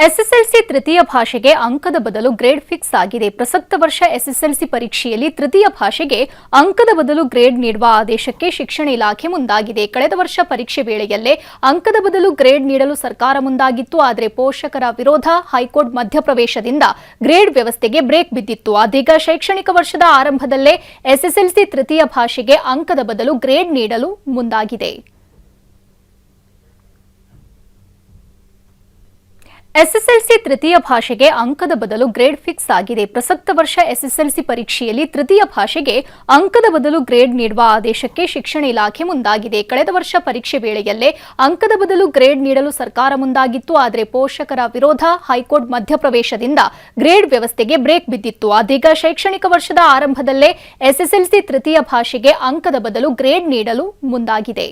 SSLC ತೃತೀಯ ಭಾಷೆಗೆ ಅಂಕದ ಬದಲು ಗ್ರೇಡ್ ಫಿಕ್ಸ್ ಆಗಿದೆ. ಪ್ರಸಕ್ತ ವರ್ಷ ಎಸ್ಎಸ್ಎಲ್ಸಿ ಪರೀಕ್ಷೆಯಲ್ಲಿ ತೃತೀಯ ಭಾಷೆಗೆ ಅಂಕದ ಬದಲು ಗ್ರೇಡ್ ನೀಡುವ ಆದೇಶಕ್ಕೆ ಶಿಕ್ಷಣ ಇಲಾಖೆ ಮುಂದಾಗಿದೆ. ಕಳೆದ ವರ್ಷ ಪರೀಕ್ಷೆ ವೇಳೆಯಲ್ಲೇ ಅಂಕದ ಬದಲು ಗ್ರೇಡ್ ನೀಡಲು ಸರ್ಕಾರ ಮುಂದಾಗಿತ್ತು. ಆದರೆ ಪೋಷಕರ ವಿರೋಧ, ಹೈಕೋರ್ಟ್ ಮಧ್ಯಪ್ರವೇಶದಿಂದ ಗ್ರೇಡ್ ವ್ಯವಸ್ಥೆಗೆ ಬ್ರೇಕ್ ಬಿದ್ದಿತ್ತು. ಅದೀಗ ಶೈಕ್ಷಣಿಕ ವರ್ಷದ ಆರಂಭದಲ್ಲೇ ಎಸ್ಎಸ್ಎಲ್ಸಿ ತೃತೀಯ ಭಾಷೆಗೆ ಅಂಕದ ಬದಲು ಗ್ರೇಡ್ ನೀಡಲು ಮುಂದಾಗಿದೆ. ಎಸ್ಎಸ್ಎಲ್ಸಿ ತೃತೀಯ ಭಾಷೆಗೆ ಅಂಕದ ಬದಲು ಗ್ರೇಡ್ ಫಿಕ್ಸ್ ಆಗಿದೆ. ಪ್ರಸಕ್ತ ವರ್ಷ ಎಸ್ಎಸ್ಎಲ್ಸಿ ಪರೀಕ್ಷೆಯಲ್ಲಿ ತೃತೀಯ ಭಾಷೆಗೆ ಅಂಕದ ಬದಲು ಗ್ರೇಡ್ ನೀಡುವ ಆದೇಶಕ್ಕೆ ಶಿಕ್ಷಣ ಇಲಾಖೆ ಮುಂದಾಗಿದೆ. ಕಳೆದ ವರ್ಷ ಪರೀಕ್ಷೆ ವೇಳೆಯಲ್ಲೇ ಅಂಕದ ಬದಲು ಗ್ರೇಡ್ ನೀಡಲು ಸರ್ಕಾರ ಮುಂದಾಗಿತ್ತು. ಆದರೆ ಪೋಷಕರ ವಿರೋಧ, ಹೈಕೋರ್ಟ್ ಮಧ್ಯಪ್ರವೇಶದಿಂದ ಗ್ರೇಡ್ ವ್ಯವಸ್ಥೆಗೆ ಬ್ರೇಕ್ ಬಿದ್ದಿತ್ತು. ಅದೀಗ ಶೈಕ್ಷಣಿಕ ವರ್ಷದ ಆರಂಭದಲ್ಲೇ ಎಸ್ಎಸ್ಎಲ್ಸಿ ತೃತೀಯ ಭಾಷೆಗೆ ಅಂಕದ ಬದಲು ಗ್ರೇಡ್ ನೀಡಲು ಮುಂದಾಗಿದೆ.